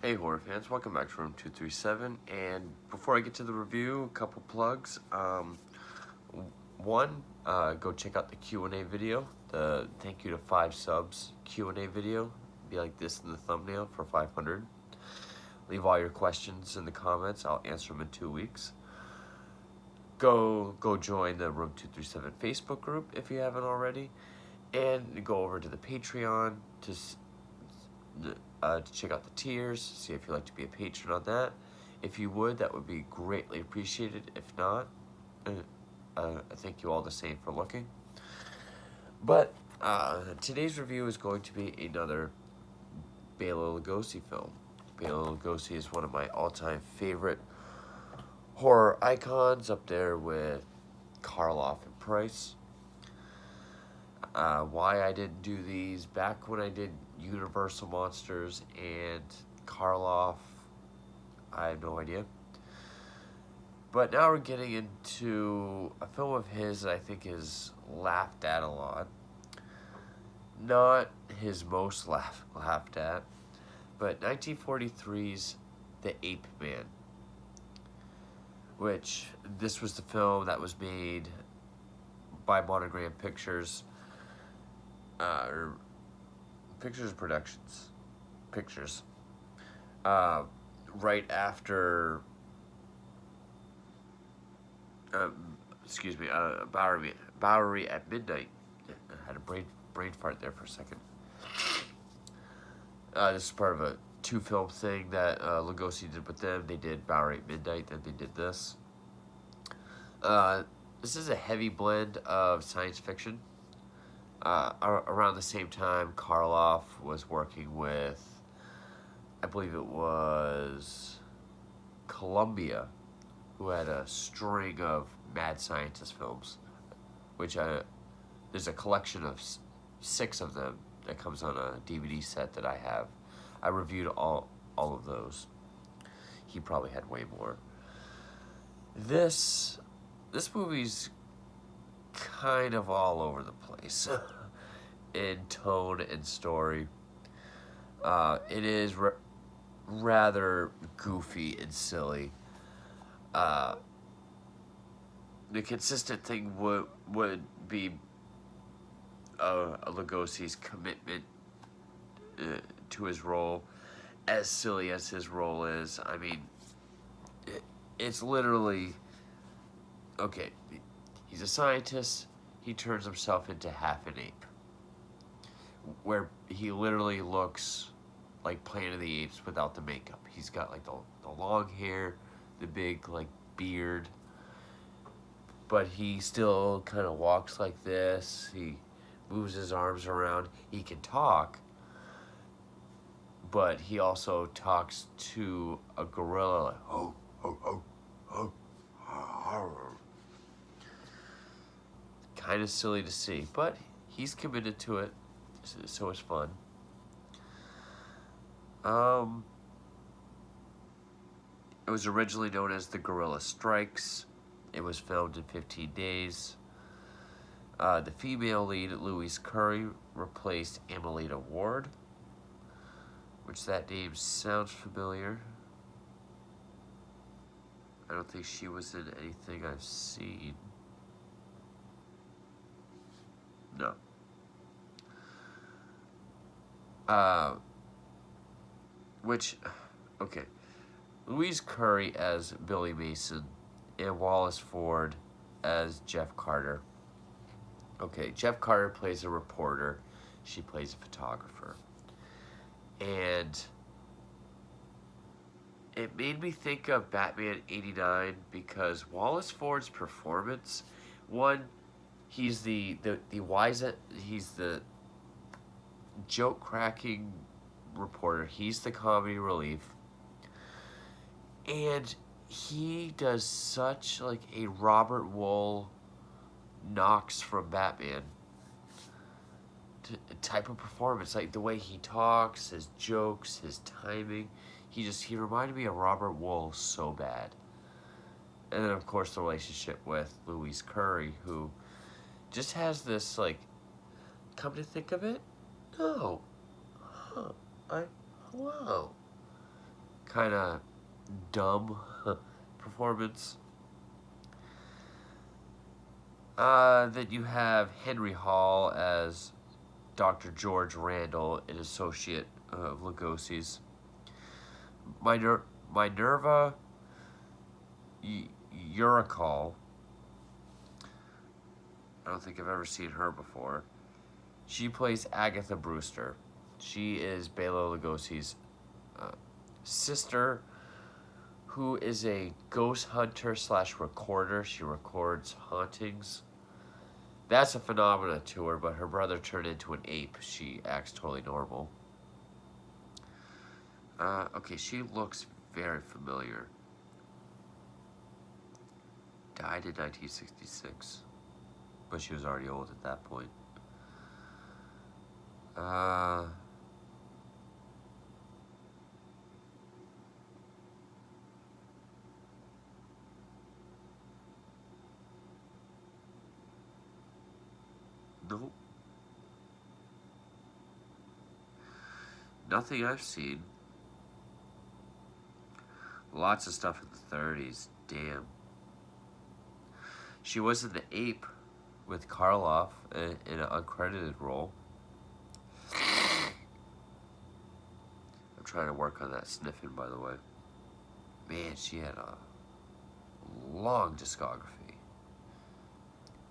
Hey horror fans, welcome back to Room 237, and before I get to the review, a couple plugs. Go check out the Q&A video, the thank you to 5 subs Q&A video. Be like this in the thumbnail for 500. Leave all your questions in the comments, I'll answer them in 2 weeks. Go join the Room 237 Facebook group if you haven't already, and go over to the Patreon to check out the tiers, see if you'd like to be a patron on that. If you would, that would be greatly appreciated. If not, thank you all the same for looking. But today's review is going to be another Bela Lugosi film. Bela Lugosi is one of my all-time favorite horror icons, up there with Karloff and Price. Why I didn't do these back when I did Universal Monsters and Karloff, I have no idea. But now we're getting into a film of his that I think is laughed at a lot. Not his most laughed at, but 1943's The Ape-Man, which this was the film that was made by Monogram Pictures. Pictures. Right after, Bowery at Midnight. I had a brain fart there for a second. This is part of a 2-film thing that Lugosi did with them. They did Bowery at Midnight, then they did this. This is a heavy blend of science fiction. Around the same time, Karloff was working with, I believe it was Columbia, who had a string of mad scientist films, which there's a collection of 6 of them that comes on a DVD set that I have. I reviewed all of those. He probably had way more. This movie's kind of all over the place in tone and story. It is rather goofy and silly. The consistent thing would be Lugosi's commitment to his role, as silly as his role is. I mean, it's literally, okay, he's a scientist, he turns himself into half an ape, where he literally looks like Planet of the Apes without the makeup. He's got like the long hair, the big like beard, but he still kind of walks like this. He moves his arms around. He can talk, but he also talks to a gorilla like, oh, oh, oh, oh, oh. Kind of silly to see, but he's committed to it, so it's fun. It was originally known as The Gorilla Strikes. It was filmed in 15 days. The female lead, Louise Curry, replaced Amelita Ward, which that name sounds familiar. I don't think she was in anything I've seen. No. Okay. Louise Curry as Billy Mason and Wallace Ford as Jeff Carter. Okay, Jeff Carter plays a reporter. She plays a photographer. And it made me think of Batman '89 because Wallace Ford's performance, one, he's the joke-cracking reporter. He's the comedy relief. And he does such like a Robert Wool Knox from Batman type of performance. Like the way he talks, his jokes, his timing. He reminded me of Robert Wool so bad. And then of course the relationship with Louise Curry, who just has this like, come to think of it, no, wow. kind of dumb performance. Then you have Henry Hall as Dr. George Randall, an associate of Lugosi's. Minerva Uricol. I don't think I've ever seen her before. She plays Agatha Brewster. She is Bela Lugosi's sister, who is a ghost hunter slash recorder. She records hauntings. That's a phenomenon to her, but her brother turned into an ape. She acts totally normal. Okay, she looks very familiar. Died in 1966. But she was already old at that point. Nope. Nothing I've seen. Lots of stuff in the 30s. Damn. She was in The Ape with Karloff in an uncredited role. I'm trying to work on that sniffing, by the way. Man, she had a long discography.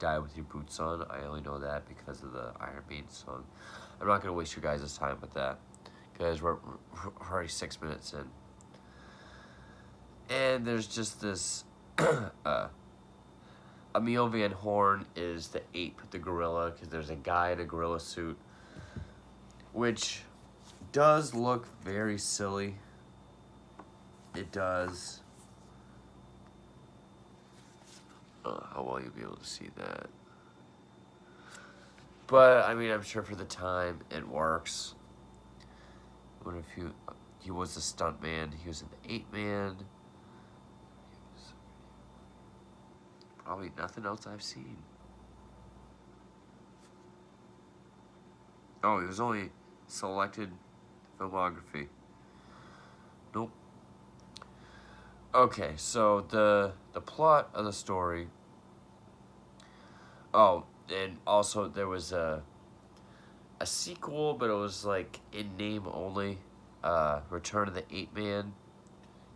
Die With Your Boots On. I only know that because of the Iron Maiden song. I'm not going to waste your guys' time with that, because we're already 6 minutes in. And there's just this... Emil Van Horn is the ape, the gorilla, because there's a guy in a gorilla suit, which does look very silly. It does. How well you'll be able to see that. But, I mean, I'm sure for the time, it works. What if he was a stuntman, he was an Ape-Man. Probably nothing else I've seen. Oh, he was only selected filmography. Nope. Okay, so the plot of the story. Oh, and also there was a sequel, but it was like in name only. Return of the Ape-Man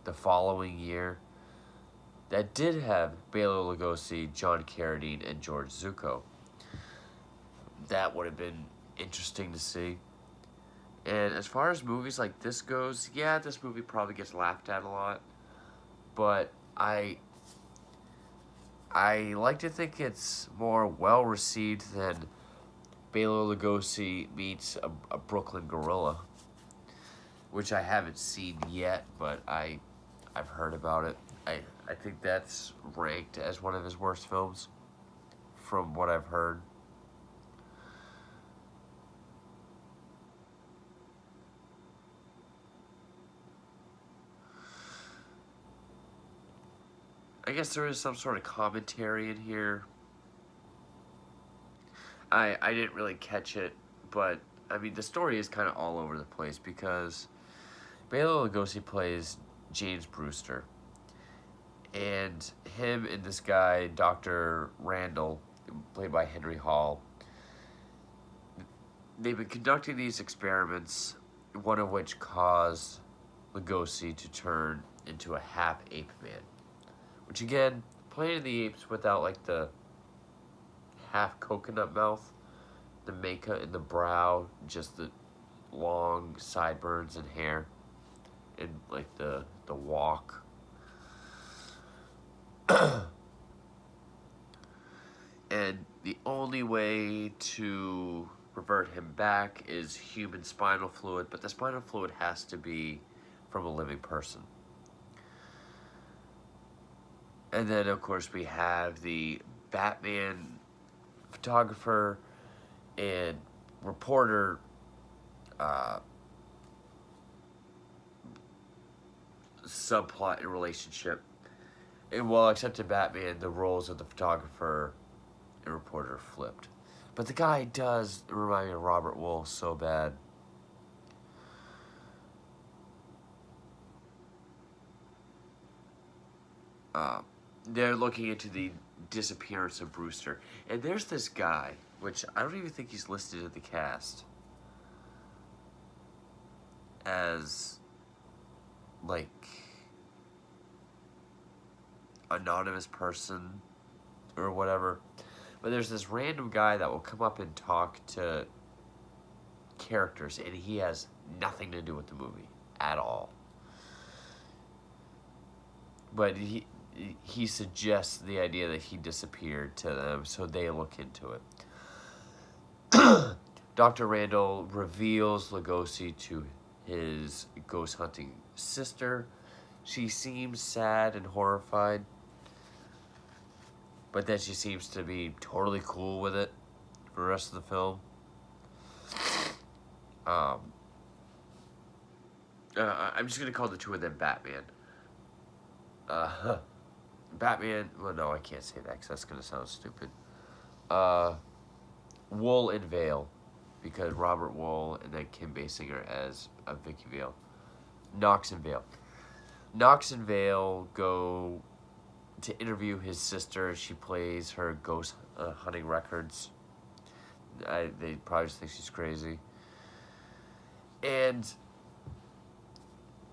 the following year. That did have Bela Lugosi, John Carradine, and George Zucco. That would have been interesting to see. And as far as movies like this goes, yeah, this movie probably gets laughed at a lot. But I like to think it's more well-received than Bela Lugosi meets a Brooklyn Gorilla, which I haven't seen yet, but I've heard about it. I think that's ranked as one of his worst films, from what I've heard. I guess there is some sort of commentary in here. I didn't really catch it, but, I mean, the story is kind of all over the place, because Bela Lugosi plays James Brewster. And him and this guy, Dr. Randall, played by Henry Hall, they've been conducting these experiments, one of which caused Lugosi to turn into a half Ape-Man. Which, again, Planet of the Apes without, like, the half coconut mouth, the makeup in the brow, just the long sideburns and hair, and, like, the walk. And the only way to revert him back is human spinal fluid, but the spinal fluid has to be from a living person. And then, of course, we have the Batman photographer and reporter subplot and relationship. And while except in Batman, the roles of the photographer and reporter flipped. But the guy does remind me of Robert Wool so bad. uh, they're looking into the disappearance of Brewster. And there's this guy, which I don't even think he's listed in the cast as, like, anonymous person or whatever. But there's this random guy that will come up and talk to characters, and he has nothing to do with the movie at all. But he suggests the idea that he disappeared to them, so they look into it. Dr. Randall reveals Lugosi to his ghost hunting sister. She seems sad and horrified, but then she seems to be totally cool with it for the rest of the film. I'm just going to call the two of them Batman. Batman, well, no, I can't say that because that's going to sound stupid. Wool and Vale, because Robert Wool and then Kim Basinger as Vicky Vale. Knox and Vale. Knox and Vale go to interview his sister. She plays her ghost hunting records. They probably just think she's crazy. And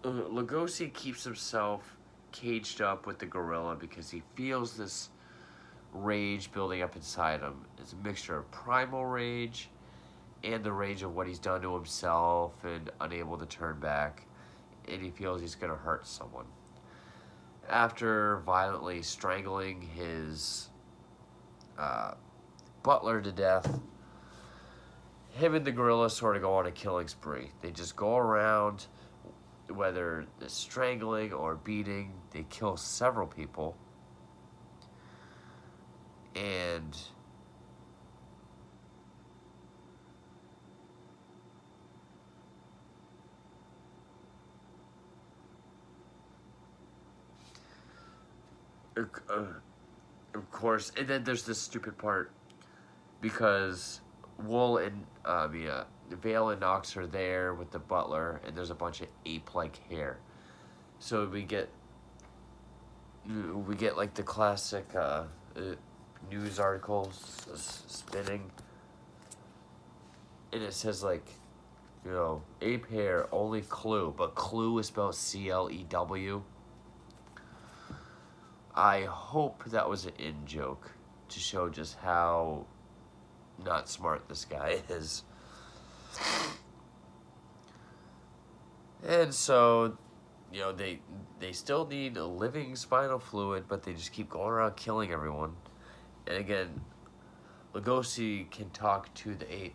Lugosi keeps himself caged up with the gorilla because he feels this rage building up inside him. It's a mixture of primal rage and the rage of what he's done to himself and unable to turn back. And he feels he's going to hurt someone. After violently strangling his butler to death, him and the gorilla sort of go on a killing spree. They just go around, whether it's strangling or beating. They kill several people. And of course, and then there's this stupid part because Wool and Vale and Knox are there with the butler, and there's a bunch of ape-like hair. So we get like the classic news articles spinning, and it says like, you know, ape hair only Clue, but Clue is spelled CLEW. I hope that was an in-joke to show just how not smart this guy is. And so, you know, they still need a living spinal fluid, but they just keep going around killing everyone. And again, Lugosi can talk to the ape.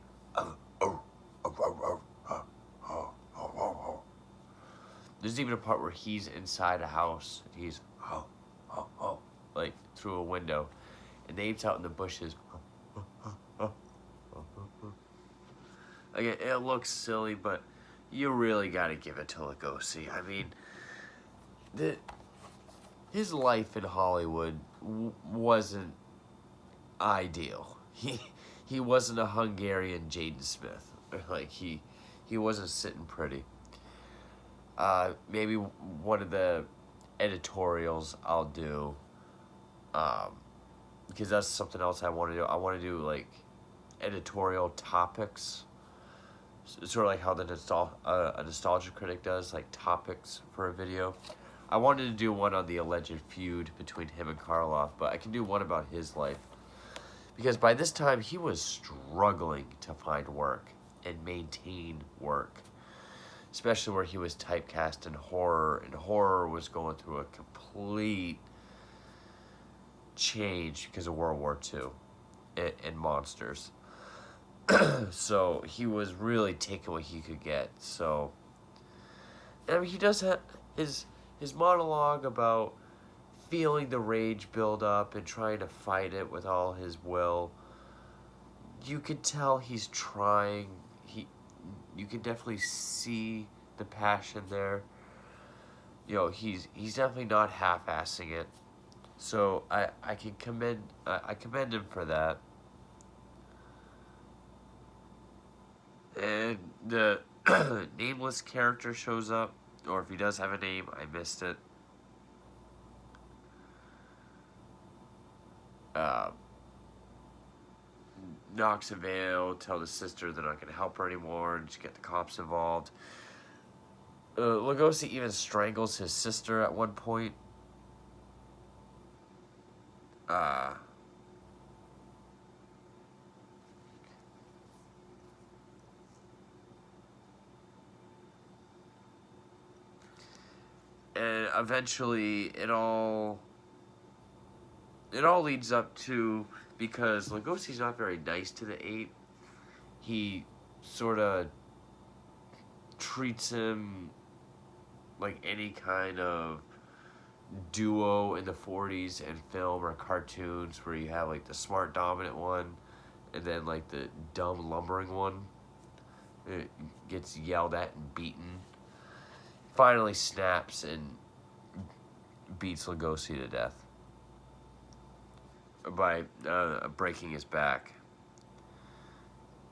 There's even a part where he's inside a house. He's like through a window, and the ape's out in the bushes. Again, it looks silly, but you really got to give it to Lugosi. I mean, his life in Hollywood wasn't ideal. He wasn't a Hungarian Jaden Smith. Like he wasn't sitting pretty. Maybe one of the editorials I'll do, because that's something else I want to do. I want to do like editorial topics, sort of like how the a nostalgia critic does, like topics for a video. I wanted to do one on the alleged feud between him and Karloff, but I can do one about his life, because by this time he was struggling to find work and maintain work, especially where he was typecast in horror, and horror was going through a complete change because of World War II and monsters. So he was really taking what he could get. So, I mean, he does have his monologue about feeling the rage build up and trying to fight it with all his will. You could tell he's trying. You can definitely see the passion there. You know, he's definitely not half-assing it. So I can commend him for that. And the nameless character shows up, or if he does have a name, I missed it. uh, Knox and Vale tell the sister they're not going to help her anymore and just get the cops involved. Lugosi even strangles his sister at one point. Uh, and eventually it all leads up to, because Lugosi's not very nice to the ape. He sort of treats him like any kind of duo in the 40s in film or cartoons, where you have like the smart dominant one and then like the dumb lumbering one. It gets yelled at and beaten. Finally snaps and beats Lugosi to death by breaking his back.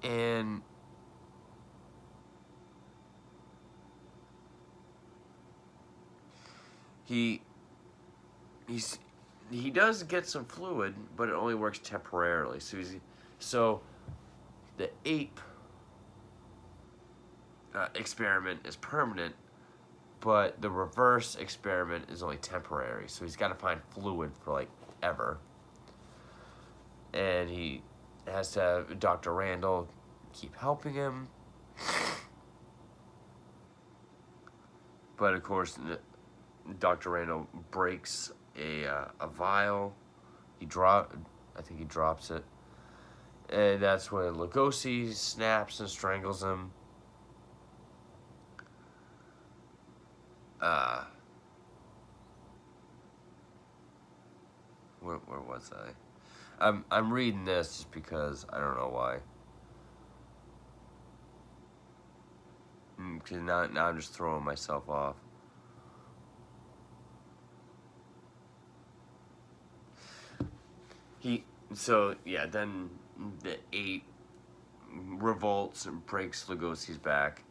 And he does get some fluid, but it only works temporarily. So the ape experiment is permanent, but the reverse experiment is only temporary. So he's got to find fluid for like ever, and he has to have Dr. Randall keep helping him. But of course, Dr. Randall breaks a vial. I think he drops it, and that's when Lugosi snaps and strangles him. Where was I? I'm reading this just because I don't know why. Because now I'm just throwing myself off. Then the ape revolts and breaks Lugosi's back.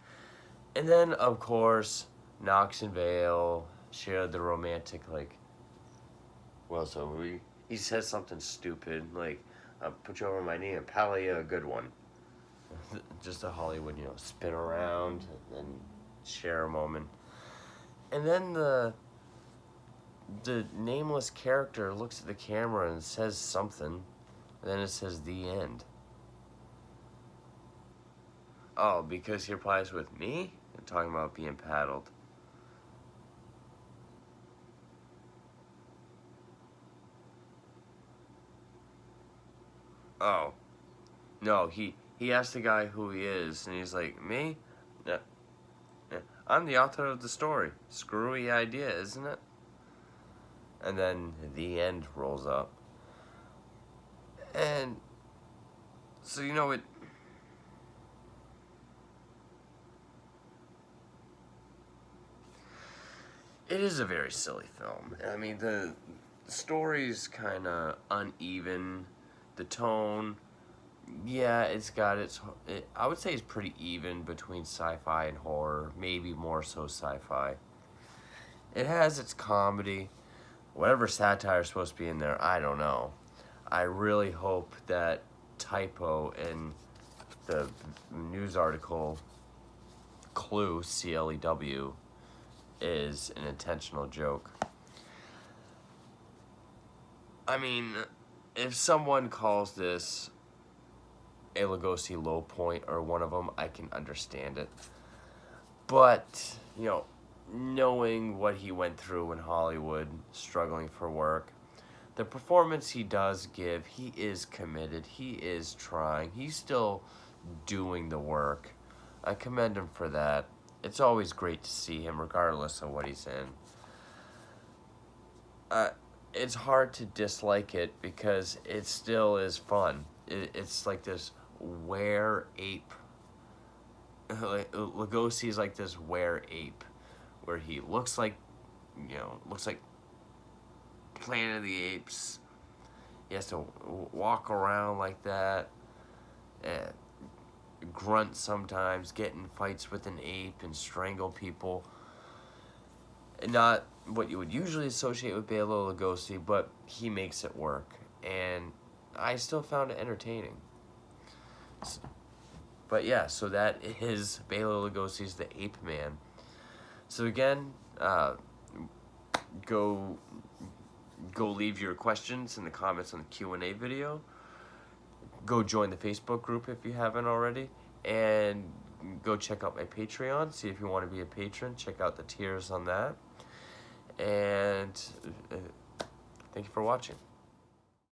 And then, of course, Knox and Vale share the romantic, like, he says something stupid, like, I'll put you over my knee and paddle you a good one. Just a Hollywood, spin around and share a moment. And then the nameless character looks at the camera and says something, and then it says the end. Oh, because he replies with me? I'm talking about being paddled. Oh. No, he asked the guy who he is, and he's like, me? Yeah. I'm the author of the story. Screwy idea, isn't it? And then the end rolls up. And so, it is a very silly film. I mean, the story's kind of uneven. The tone, yeah, I would say it's pretty even between sci-fi and horror, maybe more so sci-fi. It has its comedy. Whatever satire is supposed to be in there, I don't know. I really hope that typo in the news article, Clue, CLEW, is an intentional joke. I mean, if someone calls this a Lugosi low point or one of them, I can understand it. But, knowing what he went through in Hollywood, struggling for work, the performance he does give, he is committed, he is trying, he's still doing the work. I commend him for that. It's always great to see him, regardless of what he's in. It's hard to dislike it because it still is fun. It's like this were-ape. Lugosi is like this were-ape, where he looks like Planet of the Apes. He has to walk around like that, and grunt sometimes, get in fights with an ape and strangle people. And not what you would usually associate with Bela Lugosi, but he makes it work. and I still found it entertaining. But yeah, so that is Bela Lugosi's The Ape-Man. So again, go leave your questions in the comments on the Q&A video. Go join the Facebook group if you haven't already, and go check out my Patreon. See if you want to be a patron. Check out the tiers on that. And thank you for watching.